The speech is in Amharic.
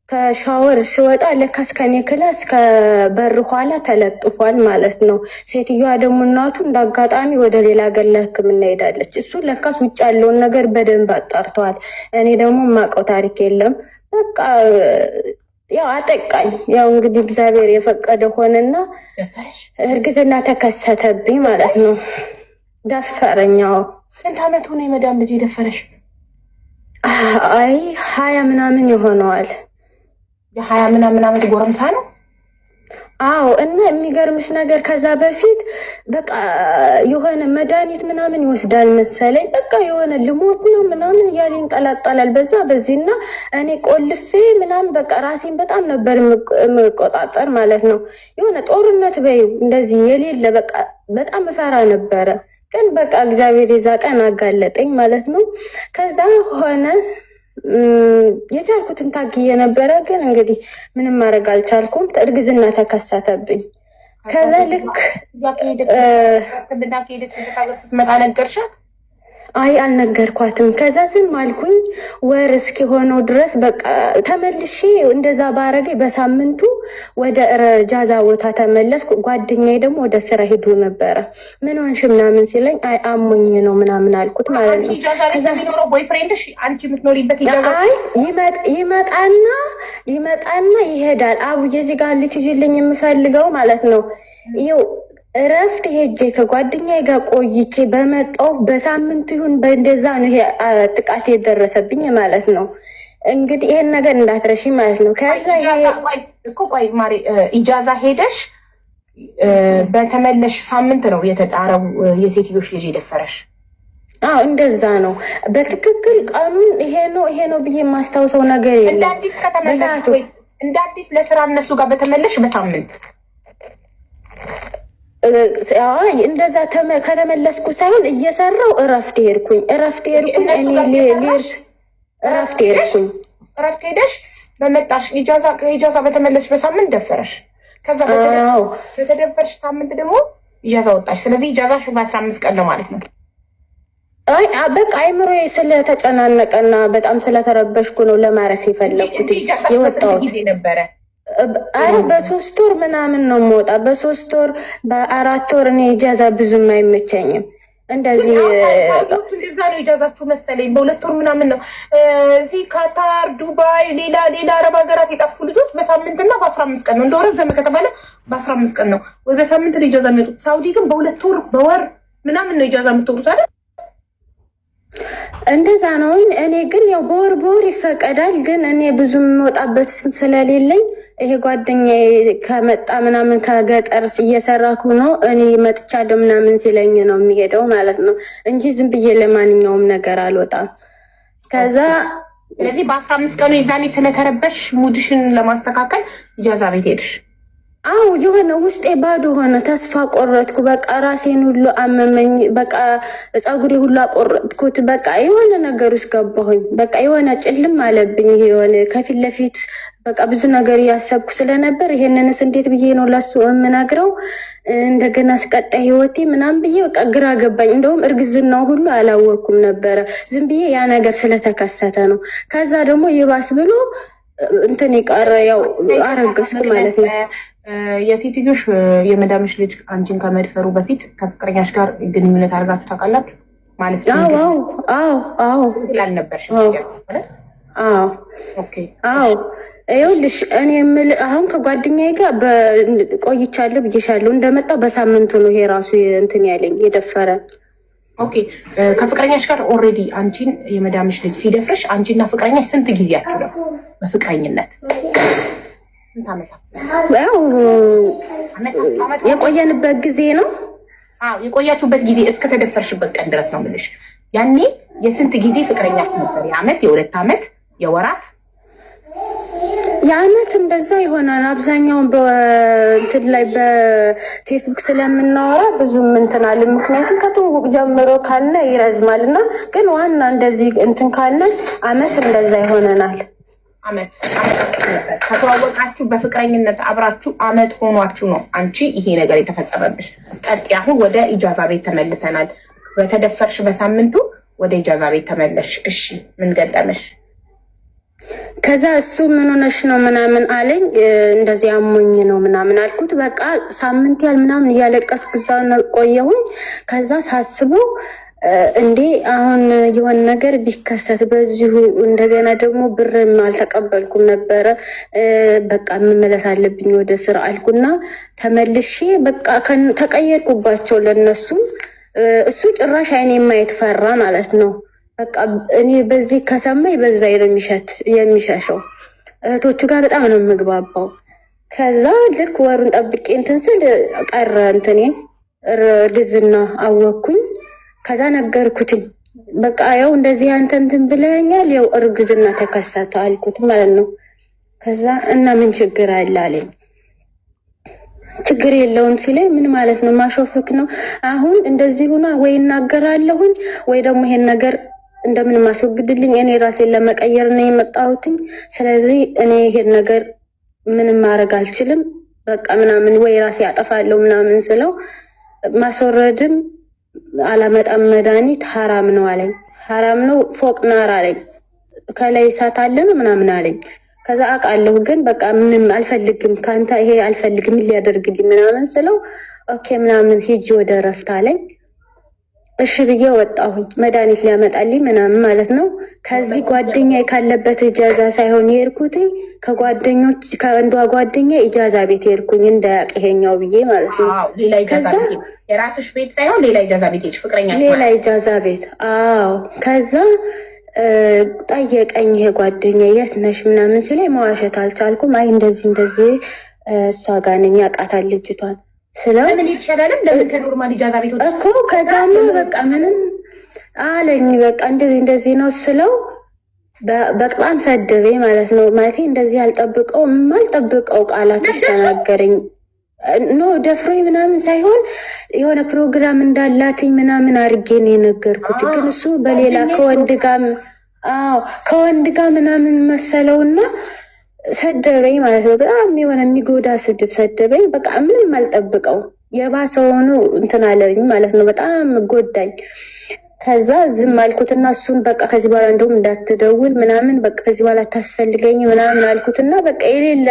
ከሻወር ስወጣ ለካስ ከኔ ክላስ ከበር ኋላ ተለጥፏል ማለት ነው። ሴትዮዋ ደግሞ እናቱ እንዳጋጣሚ ወደ ሌላ ሀገር ለሕክምና ሄዳለች። እሱ ለካስ ውጭ ያለውን ነገር በደንብ አጣርተዋል። እኔ ደግሞ የማውቀው ታሪክ የለም። በቃ ያው አጠቃኝ። ያው እንግዲህ እግዚአብሔር የፈቀደ ሆነና እርግዝና ተከሰተብኝ ማለት ነው። ደፈረኛው። ስንት አመት ሆነ የመዳም ልጅ የደፈረሽ? አይ 20 ምናምን ይሆነዋል። የ20 ምናምን አመት ጎረምሳ ነው? አዎ። እና የሚገርምሽ ነገር ከዛ በፊት በቃ የሆነ መድኃኒት ምናምን ይወስዳል መሰለኝ። በቃ የሆነ ልሞት ነው ምናምን እያለ ይንጠላጠላል በዚህና እኔ ቆልፌ ምናምን በቃ ራሴን በጣም ነበር የምቆጣጠር ማለት ነው። የሆነ ጦርነት በይው እንደዚህ የሌለ በቃ በጣም እፈራ ነበረ። ግን በቃ እግዚአብሔር የዛ ቀን አጋለጠኝ ማለት ነው። ከዛ ሆነ የቻልኩትን ታግዬ ነበረ። ግን እንግዲህ ምንም ማድረግ አልቻልኩም። እርግዝና ተከሰተብኝ። ከዛ ልክ ስትመጣ ነገርሻት? አይ አልነገርኳትም። ከዛ ዝም አልኩኝ ወር እስኪሆነው ድረስ በቃ ተመልሼ እንደዛ ባረገ በሳምንቱ ወደ ጃዛ ቦታ ተመለስኩ። ጓደኛዬ ደግሞ ወደ ስራ ሄዶ ነበረ። ምን ሆንሽ ምናምን ሲለኝ አይ አሞኝ ነው ምናምን አልኩት ማለት ነው። ከዛ የሚኖረው ቦይፍሬንድሽ አንቺ የምትኖሪበት አይ ይመጣና ይሄዳል። አቡዬ እዚህ ጋር ልትይዥልኝ የምፈልገው ማለት ነው ይው እረፍት ሄጄ ከጓደኛዬ ጋር ቆይቼ በመጣው በሳምንቱ ይሁን በእንደዛ ነው ይሄ ጥቃት የደረሰብኝ ማለት ነው። እንግዲህ ይሄን ነገር እንዳትረሺ ማለት ነው። ከዛ ቆይ ማሪ ኢጃዛ ሄደሽ በተመለሽ ሳምንት ነው የተጣረው የሴትዮሽ ልጅ የደፈረሽ? አዎ እንደዛ ነው። በትክክል ቀኑን ይሄ ነው ብዬ የማስታውሰው ነገር የለም። እንደ አዲስ ለስራ እነሱ ጋር በተመለሽ በሳምንት እንደዛ ከተመለስኩ ሳይሆን እየሰራው እረፍት ሄድኩኝ። እረፍት ሄደሽ በመጣሽ ኢጃዛ በተመለሽ በሳምንት ደፈረሽ። ከዛ በተደፈርሽ ሳምንት ደግሞ ኢጃዛ ወጣሽ። ስለዚህ ኢጃዛሽ በ15 ቀን ነው ማለት ነው። አይ በቃ አይምሮዬ ስለተጨናነቀና በጣም ስለተረበሽኩ ነው ለማረፍ የፈለኩት የወጣሁት ጊዜ ነበረ። አረ በ3 ወር ምናምን ነው የምወጣ። በ3 ወር በ4 ወር እኔ ኢጃዛ ብዙም አይመቸኝም። እንደዚህ እንደዛ ነው ኢጃዛችሁ መሰለኝ። በ2 ወር ምናምን ነው እዚህ ካታር፣ ዱባይ፣ ሌላ አረብ ሀገራት የጠፉ ልጆች በሳምንትና በ15 ቀን ነው። እንደወረዘመ ከተባለ በ15 ቀን ነው ወይ በሳምንት ነው ኢጃዛ የሚወጡት። ሳውዲ ግን በ2 ወር በወር ምናምን ነው ኢጃዛ የምትወጡት አይደል? እንደዛ ነው። እኔ ግን ያው በወር ይፈቀዳል። ግን እኔ ብዙም የምወጣበት ስለሌለኝ ይሄ ጓደኛዬ ከመጣ ምናምን ከገጠር እየሰራኩ ነው እኔ መጥቻለሁ ምናምን ሲለኝ ነው የሚሄደው ማለት ነው እንጂ ዝም ብዬ ለማንኛውም ነገር አልወጣም። ከዛ ስለዚህ በ15 ቀኑ የዛኔ ስለተረበሽ ሙድሽን ለማስተካከል ኢጃዛ ቤት ሄድሽ? አዎ የሆነ ውስጤ ባዶ ሆነ። ተስፋ ቆረጥኩ። በቃ ራሴን ሁሉ አመመኝ። በቃ ፀጉሬ ሁሉ አቆረጥኩት። በቃ የሆነ ነገር ውስጥ ገባሁኝ። በቃ የሆነ ጭልም አለብኝ። የሆነ ከፊት ለፊት በቃ ብዙ ነገር እያሰብኩ ስለነበር ይሄንንስ እንዴት ብዬ ነው ለሱ የምነግረው? እንደገና አስቀጣይ ህይወቴ ምናምን ብዬ በቃ ግራ ገባኝ። እንደውም እርግዝናው ሁሉ አላወኩም ነበረ። ዝም ብዬ ያ ነገር ስለተከሰተ ነው። ከዛ ደግሞ ይባስ ብሎ እንትን ይቀረ ያው አረገዝኩ ማለት ነው። የሴትዮሽ የመዳምሽ ልጅ አንቺን ከመድፈሩ በፊት ከፍቅረኛሽ ጋር ግንኙነት አድርጋችሁ ታውቃላችሁ ማለት ነው? አዎ ላልነበርሽ? አዎ ይኸውልሽ እኔ የምልህ አሁን ከጓደኛዬ ጋር ቆይቻለሁ ብዬሻለሁ። እንደመጣው በሳምንቱ ነው ይሄ ራሱ እንትን ያለኝ የደፈረ። ኦኬ ከፍቅረኛሽ ጋር ኦልሬዲ አንቺን የመዳምሽ ልጅ ሲደፍርሽ አንቺና ፍቅረኛሽ ስንት ጊዜያችሁ ነው በፍቅረኝነት? የቆየንበት ጊዜ ነው። የቆያችሁበት ጊዜ እስከተደፈርሽበት ቀን ድረስ ነው የምልሽ። ያኔ የስንት ጊዜ ፍቅረኛችሁ ነበር? የአመት፣ የ2 አመት፣ የወራት? የአመት እንደዛ ይሆናል። አብዛኛውን በእንትን ላይ በፌስቡክ ስለምናወራ ብዙም እንትን አለ። ምክንያቱም ከትውውቅ ጀምሮ ካለ ይረዝማል እና ግን ዋና እንደዚህ እንትን ካለ አመት እንደዛ ይሆነናል። አመት ከተዋወቃችሁ በፍቅረኝነት አብራችሁ አመት ሆኗችሁ ነው አንቺ ይሄ ነገር የተፈጸመብሽ። ቀጥይ አሁን ወደ ኢጃዛ ቤት ተመልሰናል። በተደፈርሽ በሳምንቱ ወደ ኢጃዛ ቤት ተመለሽ። እሺ ምን ገጠመሽ? ከዛ እሱ ምን ሆነሽ ነው ምናምን አለኝ። እንደዚህ አሞኝ ነው ምናምን አልኩት። በቃ ሳምንት ያህል ምናምን እያለቀስኩ እዛ ቆየሁኝ። ከዛ ሳስበው እንዴ አሁን የሆነ ነገር ቢከሰት በዚሁ እንደገና ደግሞ ብርም አልተቀበልኩም ነበረ። በቃ መመለስ አለብኝ ወደ ስራ አልኩና ተመልሼ በቃ ተቀየርኩባቸው ለነሱም። እሱ ጭራሽ አይኔ ማየት ፈራ ማለት ነው። በቃ እኔ በዚህ ከሰማይ በዛይ ነው የሚሸሸው። እህቶቹ ጋር በጣም ነው የምግባባው። ከዛ ልክ ወሩን ጠብቄ እንትን ስል ቀረ እንትኔ እርግዝና አወኩኝ። ከዛ ነገርኩትኝ። በቃ ያው እንደዚህ አንተ እንትን ብለኛል፣ ያው እርግዝና ተከሰተ አልኩት ማለት ነው። ከዛ እና ምን ችግር አለ አለኝ። ችግር የለውም ሲለኝ ምን ማለት ነው ማሾፍክ ነው? አሁን እንደዚህ ሆና ወይ እናገራለሁኝ ወይ ደግሞ ይሄን ነገር እንደምን ማስወግድልኝ እኔ ራሴን ለመቀየር ነው የመጣሁትኝ። ስለዚህ እኔ ይሄን ነገር ምንም ማድረግ አልችልም በቃ ምናምን ወይ ራሴ አጠፋለሁ ምናምን ስለው ማስወረድም አላመጣም መድኃኒት ሐራም ነው አለኝ። ሐራም ነው ፎቅ ናር አለኝ። ከላይ እሳት አለ ምናምን አለኝ። ከዛ አውቃለሁ ግን በቃ ምንም አልፈልግም ካንተ ይሄ አልፈልግም ሊያደርግልኝ ምናምን ስለው ኦኬ ምናምን ሂጂ ወደ እረፍት አለኝ። እሺ ብዬ ወጣሁኝ። መድኃኒት ሊያመጣልኝ ምናምን ማለት ነው። ከዚህ ጓደኛዬ ካለበት ኢጃዛ ሳይሆን የሄድኩት ከጓደኞች ከአንዷ ጓደኛ ኢጃዛ ቤት የሄድኩኝ እንዳያውቅ ይሄኛው ብዬ ማለት ነው። ሌላ ኢጃዛ ቤት የራስሽ ቤት ሳይሆን ሌላ ኢጃዛ ቤት ሄድሽ ፍቅረኛ ሌላ ኢጃዛ ቤት። አዎ ከዛ ጠየቀኝ ይሄ ጓደኛ የት ነሽ ምናምን ሲለኝ መዋሸት አልቻልኩም። አይ እንደዚህ እሷ ጋር ነኝ አውቃታል ልጅቷን ስለው ምን ይችላልም ለምን ከኖርማል ኢጃዛ ቤት ወጣ እኮ ከዛም በቃ ምንም አለኝ። በቃ እንደዚህ ነው ስለው በጣም ሰደበኝ ማለት ነው። ማለቴ እንደዚህ አልጠብቀው ቃላቶች ተናገረኝ። ኖ ደፍሮኝ ምናምን ሳይሆን የሆነ ፕሮግራም እንዳላትኝ ምናምን አድርጌ ነው የነገርኩት። ግን እሱ በሌላ ከወንድ ጋር ምናምን መሰለውና ሰደበኝ ማለት ነው። በጣም የሆነ የሚጎዳ ስድብ ሰደበኝ። በቃ ምንም አልጠብቀው የባሰውኑ እንትን አለኝ ማለት ነው። በጣም ጎዳኝ። ከዛ ዝም አልኩትና እሱን በቃ ከዚህ በኋላ እንደውም እንዳትደውል ምናምን በቃ ከዚህ በኋላ ታስፈልገኝ ምናምን አልኩትና በቃ የሌለ